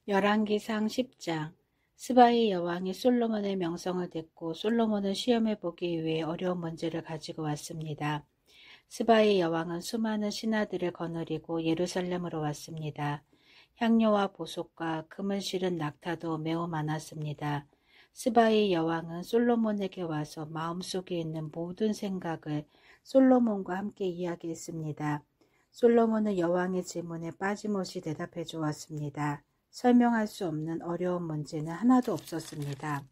열왕기상 10장. 스바이 여왕이 솔로몬의 명성을 듣고 솔로몬을 시험해보기 위해 어려운 문제를 가지고 왔습니다. 스바이 여왕은 수많은 신하들을 거느리고 예루살렘으로 왔습니다. 향료와 보석과 금을 실은 낙타도 매우 많았습니다. 스바이 여왕은 솔로몬에게 와서 마음속에 있는 모든 생각을 솔로몬과 함께 이야기했습니다. 솔로몬은 여왕의 질문에 빠짐없이 대답해 주었습니다. 설명할 수 없는 어려운 문제는 하나도 없었습니다.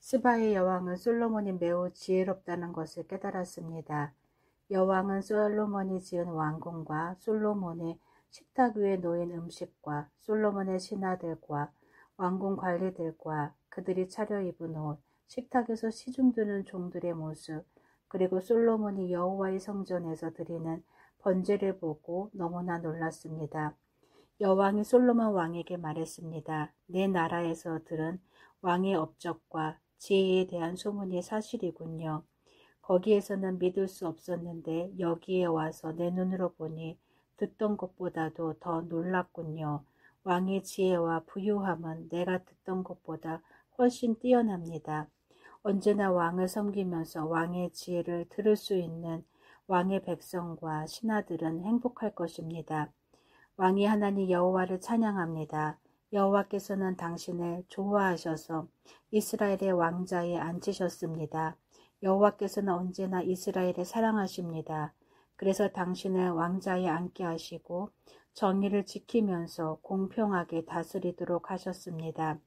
스바의 여왕은 솔로몬이 매우 지혜롭다는 것을 깨달았습니다. 여왕은 솔로몬이 지은 왕궁과 솔로몬의 식탁 위에 놓인 음식과 솔로몬의 신하들과 왕궁 관리들과 그들이 차려입은 옷, 식탁에서 시중드는 종들의 모습, 그리고 솔로몬이 여호와의 성전에서 드리는 번제를 보고 너무나 놀랐습니다. 여왕이 솔로몬 왕에게 말했습니다. 내 나라에서 들은 왕의 업적과 지혜에 대한 소문이 사실이군요. 거기에서는 믿을 수 없었는데 여기에 와서 내 눈으로 보니 듣던 것보다도 더 놀랍군요. 왕의 지혜와 부유함은 내가 듣던 것보다 훨씬 뛰어납니다. 언제나 왕을 섬기면서 왕의 지혜를 들을 수 있는 왕의 백성과 신하들은 행복할 것입니다. 왕이 하나님 여호와를 찬양합니다. 여호와께서는 당신을 좋아하셔서 이스라엘의 왕자에 앉히셨습니다. 여호와께서는 언제나 이스라엘을 사랑하십니다. 그래서 당신을 왕자에 앉게 하시고 정의를 지키면서 공평하게 다스리도록 하셨습니다.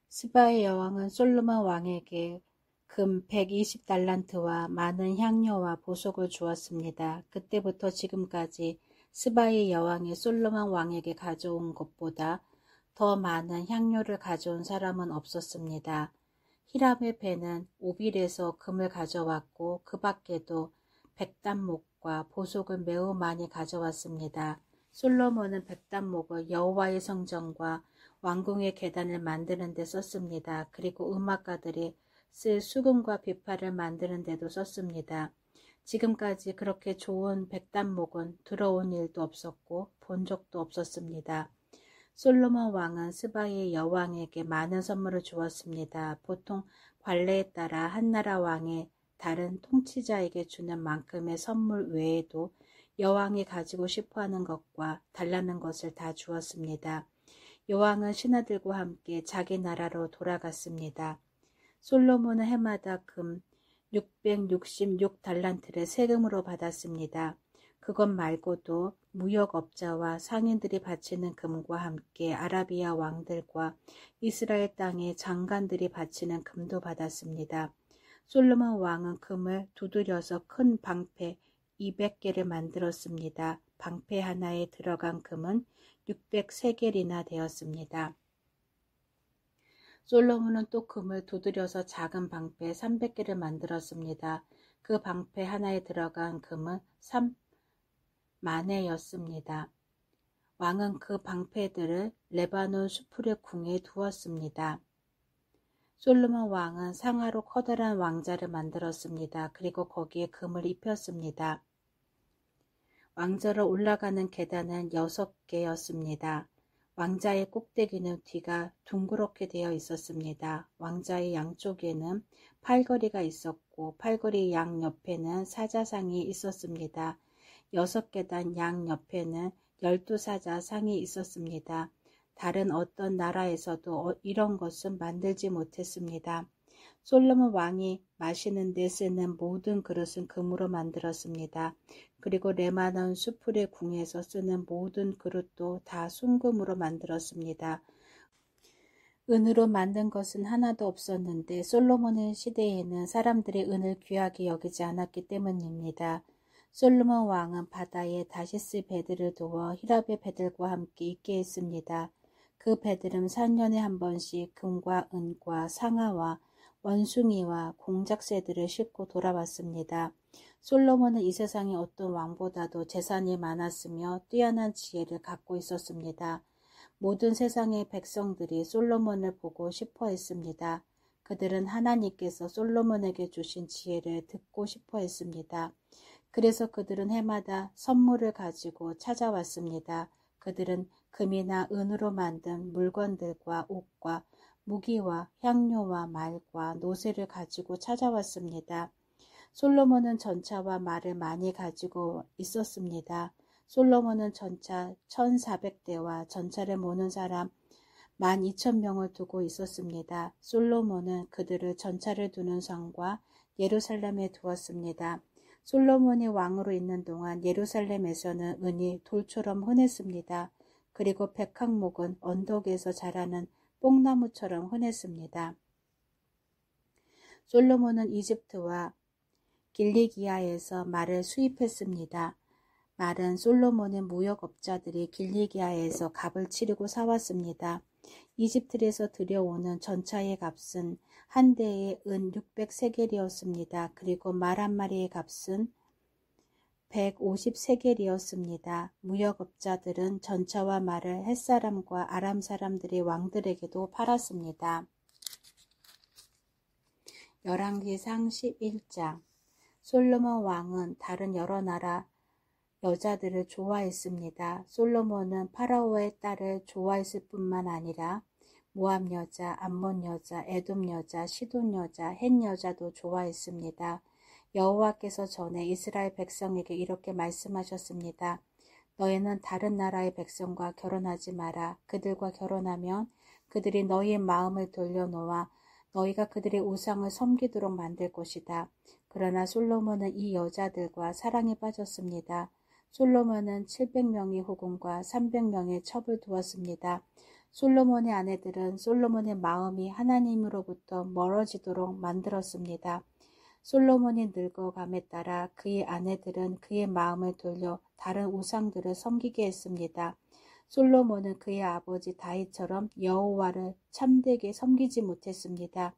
스바의 여왕은 솔로몬 왕에게 금 120달란트와 많은 향료와 보석을 주었습니다. 그때부터 지금까지 스바의 여왕이 솔로몬 왕에게 가져온 것보다 더 많은 향료를 가져온 사람은 없었습니다. 히람의 배는 오빌에서 금을 가져왔고 그 밖에도 백단목과 보석을 매우 많이 가져왔습니다. 솔로몬은 백단목을 여호와의 성전과 왕궁의 계단을 만드는 데 썼습니다. 그리고 음악가들이 쓸 수금과 비파를 만드는 데도 썼습니다. 지금까지 그렇게 좋은 백단목은 들어온 일도 없었고 본 적도 없었습니다. 솔로몬 왕은 스바의 여왕에게 많은 선물을 주었습니다. 보통 관례에 따라 한 나라 왕의 다른 통치자에게 주는 만큼의 선물 외에도 여왕이 가지고 싶어하는 것과 달라는 것을 다 주었습니다. 여왕은 신하들과 함께 자기 나라로 돌아갔습니다. 솔로몬은 해마다 금 666달란트를 세금으로 받았습니다. 그것 말고도 무역업자와 상인들이 바치는 금과 함께 아라비아 왕들과 이스라엘 땅의 장관들이 바치는 금도 받았습니다. 솔로몬 왕은 금을 두드려서 큰 방패 200개를 만들었습니다. 방패 하나에 들어간 금은 600세겔이나 되었습니다. 솔로몬은 또 금을 두드려서 작은 방패 300개를 만들었습니다. 그 방패 하나에 들어간 금은 3만회였습니다. 왕은 그 방패들을 레바논 수풀의 궁에 두었습니다. 솔로몬 왕은 상하로 커다란 왕자를 만들었습니다. 그리고 거기에 금을 입혔습니다. 왕자로 올라가는 계단은 6개였습니다. 왕자의 꼭대기는 뒤가 둥그렇게 되어 있었습니다. 왕자의 양쪽에는 팔걸이가 있었고 팔걸이 양 옆에는 사자상이 있었습니다. 6계단 양 옆에는 12사자상이 있었습니다. 다른 어떤 나라에서도 이런 것은 만들지 못했습니다. 솔로몬 왕이 마시는 데 쓰는 모든 그릇은 금으로 만들었습니다. 그리고 레바논 수풀의 궁에서 쓰는 모든 그릇도 다 순금으로 만들었습니다. 은으로 만든 것은 하나도 없었는데 솔로몬의 시대에는 사람들이 은을 귀하게 여기지 않았기 때문입니다. 솔로몬 왕은 바다에 다시스 배들을 도와 히랍의 배들과 함께 있게 했습니다. 그 배들은 4년에 한 번씩 금과 은과 상아와 원숭이와 공작새들을 싣고 돌아왔습니다. 솔로몬은 이 세상의 어떤 왕보다도 재산이 많았으며 뛰어난 지혜를 갖고 있었습니다. 모든 세상의 백성들이 솔로몬을 보고 싶어 했습니다. 그들은 하나님께서 솔로몬에게 주신 지혜를 듣고 싶어 했습니다. 그래서 그들은 해마다 선물을 가지고 찾아왔습니다. 그들은 금이나 은으로 만든 물건들과 옷과 무기와 향료와 말과 노새를 가지고 찾아왔습니다. 솔로몬은 전차와 말을 많이 가지고 있었습니다. 솔로몬은 전차 1400대와 전차를 모는 사람 12,000명을 두고 있었습니다. 솔로몬은 그들을 전차를 두는 성과 예루살렘에 두었습니다. 솔로몬이 왕으로 있는 동안 예루살렘에서는 은이 돌처럼 흔했습니다. 그리고 백항목은 언덕에서 자라는 뽕나무처럼 흔했습니다. 솔로몬은 이집트와 길리기아에서 말을 수입했습니다. 말은 솔로몬의 무역업자들이 길리기아에서 값을 치르고 사왔습니다. 이집트에서 들여오는 전차의 값은 한 대에 은 600세겔이었습니다. 그리고 말 한 마리의 값은 150세겔이었습니다. 무역업자들은 전차와 말을 헷사람과 아람 사람들이 왕들에게도 팔았습니다. 열왕기상 11장. 솔로몬 왕은 다른 여러 나라 여자들을 좋아했습니다. 솔로몬은 파라오의 딸을 좋아했을 뿐만 아니라 모압 여자, 암몬 여자, 에돔 여자, 시돈 여자, 헷 여자도 좋아했습니다. 여호와께서 전에 이스라엘 백성에게 이렇게 말씀하셨습니다. 너희는 다른 나라의 백성과 결혼하지 마라. 그들과 결혼하면 그들이 너희의 마음을 돌려놓아 너희가 그들의 우상을 섬기도록 만들 것이다. 그러나 솔로몬은 이 여자들과 사랑에 빠졌습니다. 솔로몬은 700명의 후궁과 300명의 첩을 두었습니다. 솔로몬의 아내들은 솔로몬의 마음이 하나님으로부터 멀어지도록 만들었습니다. 솔로몬이 늙어감에 따라 그의 아내들은 그의 마음을 돌려 다른 우상들을 섬기게 했습니다. 솔로몬은 그의 아버지 다윗처럼 여호와를 참되게 섬기지 못했습니다.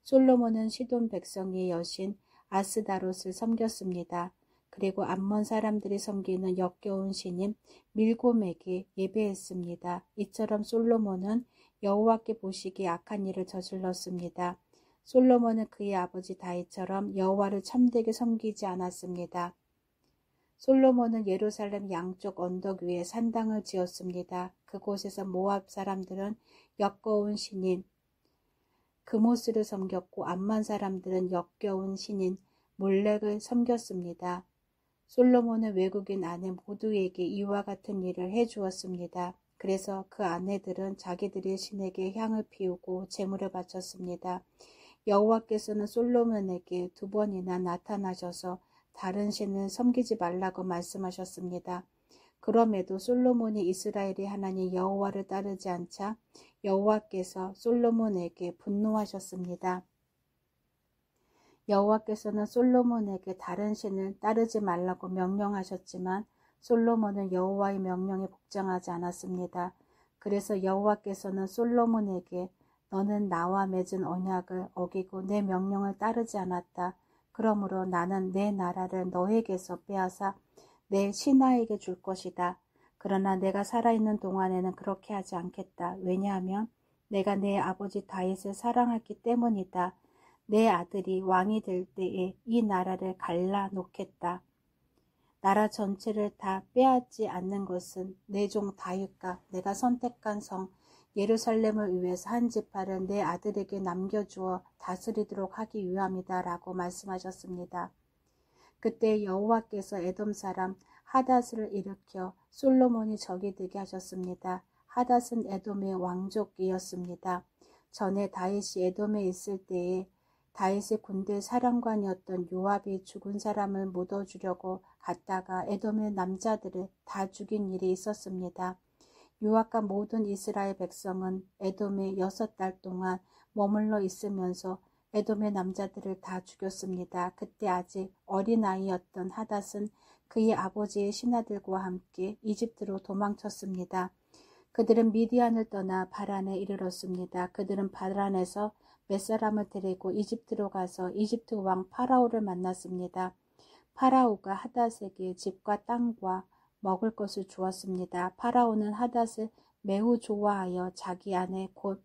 솔로몬은 시돈 백성의 여신 아스다롯을 섬겼습니다. 그리고 암몬 사람들이 섬기는 역겨운 신인 밀곰에게 예배했습니다. 이처럼 솔로몬은 여호와께 보시기에 악한 일을 저질렀습니다. 솔로몬은 그의 아버지 다윗처럼 여호와를 참되게 섬기지 않았습니다. 솔로몬은 예루살렘 양쪽 언덕 위에 산당을 지었습니다. 그곳에서 모압 사람들은 역겨운 신인 그모스를 섬겼고 암몬 사람들은 역겨운 신인 몰렉을 섬겼습니다. 솔로몬은 외국인 아내 모두에게 이와 같은 일을 해주었습니다. 그래서 그 아내들은 자기들의 신에게 향을 피우고 제물을 바쳤습니다. 여호와께서는 솔로몬에게 2번이나 나타나셔서 다른 신을 섬기지 말라고 말씀하셨습니다. 그럼에도 솔로몬이 이스라엘의 하나님 여호와를 따르지 않자 여호와께서 솔로몬에게 분노하셨습니다. 여호와께서는 솔로몬에게 다른 신을 따르지 말라고 명령하셨지만 솔로몬은 여호와의 명령에 복종하지 않았습니다. 그래서 여호와께서는 솔로몬에게 너는 나와 맺은 언약을 어기고 내 명령을 따르지 않았다. 그러므로 나는 내 나라를 너에게서 빼앗아 내 신하에게 줄 것이다. 그러나 내가 살아있는 동안에는 그렇게 하지 않겠다. 왜냐하면 내가 내 아버지 다윗을 사랑했기 때문이다. 내 아들이 왕이 될 때에 이 나라를 갈라 놓겠다. 나라 전체를 다 빼앗지 않는 것은 내 종 다윗과 내가 선택한 성 예루살렘을 위해서 한 지파를 내 아들에게 남겨주어 다스리도록 하기 위함이다 라고 말씀하셨습니다. 그때 여호와께서 에돔 사람 하닷을 일으켜 솔로몬이 적이 되게 하셨습니다. 하닷은 에돔의 왕족이었습니다. 전에 다윗이 에돔에 있을 때에 다윗의 군대 사령관이었던 요압이 죽은 사람을 묻어주려고 갔다가 에돔의 남자들을 다 죽인 일이 있었습니다. 요압과 모든 이스라엘 백성은 에돔에 6달 동안 머물러 있으면서 에돔의 남자들을 다 죽였습니다. 그때 아직 어린아이였던 하닷은 그의 아버지의 신하들과 함께 이집트로 도망쳤습니다. 그들은 미디안을 떠나 바란에 이르렀습니다. 그들은 바란에서 몇 사람을 데리고 이집트로 가서 이집트 왕 파라오를 만났습니다. 파라오가 하닷에게 집과 땅과 먹을 것을 주었습니다. 파라오는 하닷을 매우 좋아하여 자기 아내 곧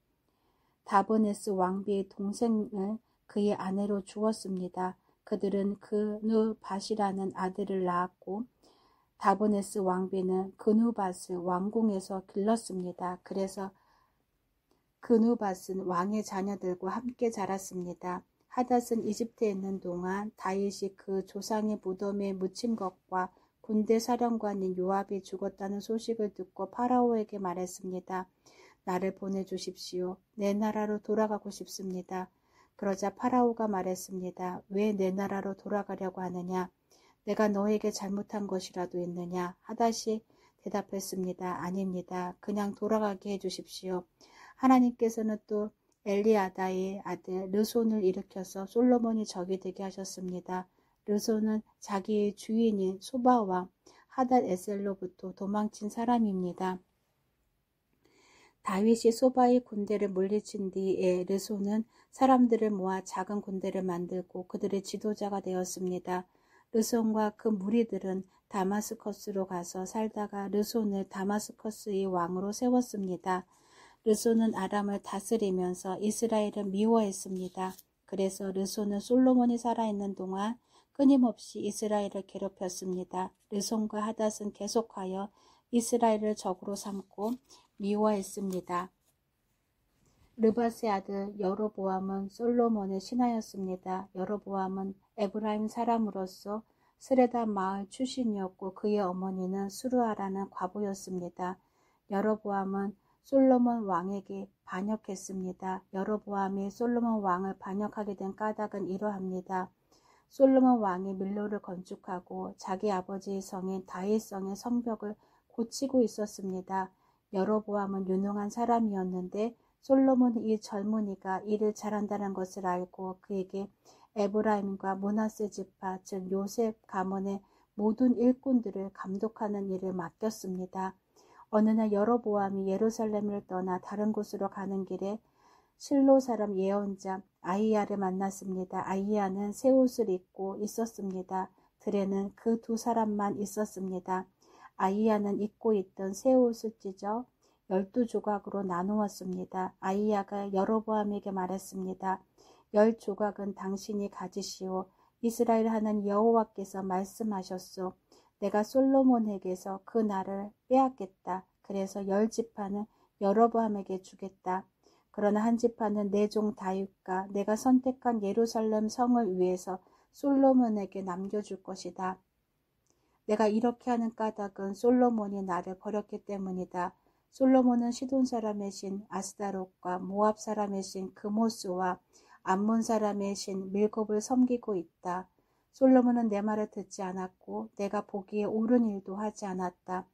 다보네스 왕비의 동생을 그의 아내로 주었습니다. 그들은 그누 밧이라는 아들을 낳았고 다보네스 왕비는 그누밧을 왕궁에서 길렀습니다. 그래서 그누밧은 왕의 자녀들과 함께 자랐습니다. 하닷은 이집트에 있는 동안 다윗이 그 조상의 무덤에 묻힌 것과 군대 사령관인 요압이 죽었다는 소식을 듣고 파라오에게 말했습니다. 나를 보내주십시오. 내 나라로 돌아가고 싶습니다. 그러자 파라오가 말했습니다. 왜 내 나라로 돌아가려고 하느냐? 내가 너에게 잘못한 것이라도 있느냐? 하닷이 대답했습니다. 아닙니다. 그냥 돌아가게 해주십시오. 하나님께서는 또 엘리아다의 아들 르손을 일으켜서 솔로몬이 적이 되게 하셨습니다. 르손은 자기의 주인인 소바왕 하닷 에셀로부터 도망친 사람입니다. 다윗이 소바의 군대를 물리친 뒤에 르손은 사람들을 모아 작은 군대를 만들고 그들의 지도자가 되었습니다. 르손과 그 무리들은 다마스커스로 가서 살다가 르손을 다마스커스의 왕으로 세웠습니다. 르손은 아람을 다스리면서 이스라엘을 미워했습니다. 그래서 르손은 솔로몬이 살아있는 동안 끊임없이 이스라엘을 괴롭혔습니다. 르손과 하닷은 계속하여 이스라엘을 적으로 삼고 미워했습니다. 르밧의 아들 여로보암은 솔로몬의 신하였습니다. 여로보암은 에브라임 사람으로서 스레다 마을 출신이었고 그의 어머니는 수르아라는 과부였습니다. 여로보암은 솔로몬 왕에게 반역했습니다. 여로보암이 솔로몬 왕을 반역하게 된 까닭은 이러합니다. 솔로몬 왕이 밀로를 건축하고 자기 아버지의 성인 다윗성의 성벽을 고치고 있었습니다. 여로보암은 유능한 사람이었는데 솔로몬이 이 젊은이가 일을 잘한다는 것을 알고 그에게 에브라임과 므낫세 지파 즉 요셉 가문의 모든 일꾼들을 감독하는 일을 맡겼습니다. 어느 날 여로보암이 예루살렘을 떠나 다른 곳으로 가는 길에 실로 사람 예언자 아히야를 만났습니다. 아히야는 새 옷을 입고 있었습니다. 들에는 그 두 사람만 있었습니다. 아히야는 입고 있던 새 옷을 찢어 12조각으로 나누었습니다. 아히야가 여로보암에게 말했습니다. 10조각은 당신이 가지시오. 이스라엘 하나님 여호와께서 말씀하셨소. 내가 솔로몬에게서 그 날을 빼앗겠다. 그래서 10지파는 여로보암에게 주겠다. 그러나 한 지파는 내 종 다윗과 내가 선택한 예루살렘 성을 위해서 솔로몬에게 남겨줄 것이다. 내가 이렇게 하는 까닭은 솔로몬이 나를 버렸기 때문이다. 솔로몬은 시돈 사람의 신 아스다롯과 모압 사람의 신 그모스와 암몬 사람의 신 밀곱을 섬기고 있다. 솔로몬은 내 말을 듣지 않았고 내가 보기에 옳은 일도 하지 않았다.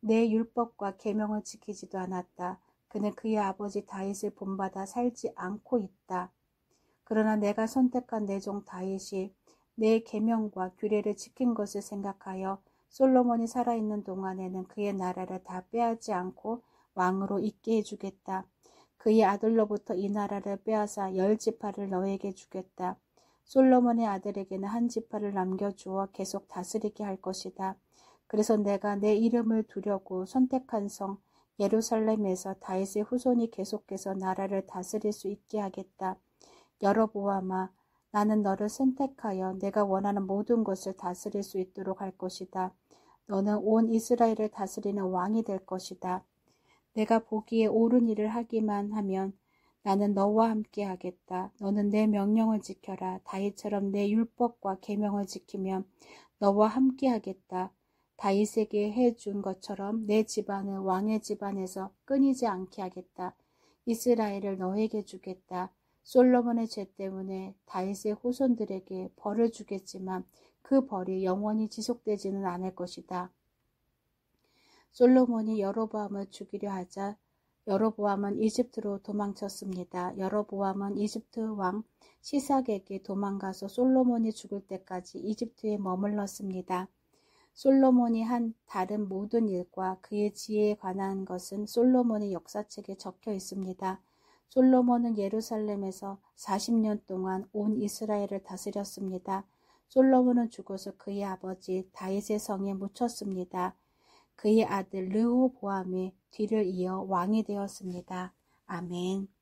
내 율법과 계명을 지키지도 않았다. 그는 그의 아버지 다윗을 본받아 살지 않고 있다. 그러나 내가 선택한 내 종 다윗이 내 계명과 규례를 지킨 것을 생각하여 솔로몬이 살아있는 동안에는 그의 나라를 다 빼앗지 않고 왕으로 있게 해주겠다. 그의 아들로부터 이 나라를 빼앗아 10지파를 너에게 주겠다. 솔로몬의 아들에게는 한 지파를 남겨주어 계속 다스리게 할 것이다. 그래서 내가 내 이름을 두려고 선택한 성 예루살렘에서 다윗의 후손이 계속해서 나라를 다스릴 수 있게 하겠다. 여로보암아, 나는 너를 선택하여 내가 원하는 모든 것을 다스릴 수 있도록 할 것이다. 너는 온 이스라엘을 다스리는 왕이 될 것이다. 내가 보기에 옳은 일을 하기만 하면 나는 너와 함께 하겠다. 너는 내 명령을 지켜라. 다윗처럼 내 율법과 계명을 지키면 너와 함께 하겠다. 다윗에게 해준 것처럼 내 집안을 왕의 집안에서 끊이지 않게 하겠다. 이스라엘을 너에게 주겠다. 솔로몬의 죄 때문에 다윗의 후손들에게 벌을 주겠지만 그 벌이 영원히 지속되지는 않을 것이다. 솔로몬이 여로보암을 죽이려 하자 여로보암은 이집트로 도망쳤습니다. 여로보암은 이집트 왕 시삭에게 도망가서 솔로몬이 죽을 때까지 이집트에 머물렀습니다. 솔로몬이 한 다른 모든 일과 그의 지혜에 관한 것은 솔로몬의 역사책에 적혀 있습니다. 솔로몬은 예루살렘에서 40년 동안 온 이스라엘을 다스렸습니다. 솔로몬은 죽어서 그의 아버지 다윗의 성에 묻혔습니다. 그의 아들 르호보암이 뒤를 이어 왕이 되었습니다. 아멘.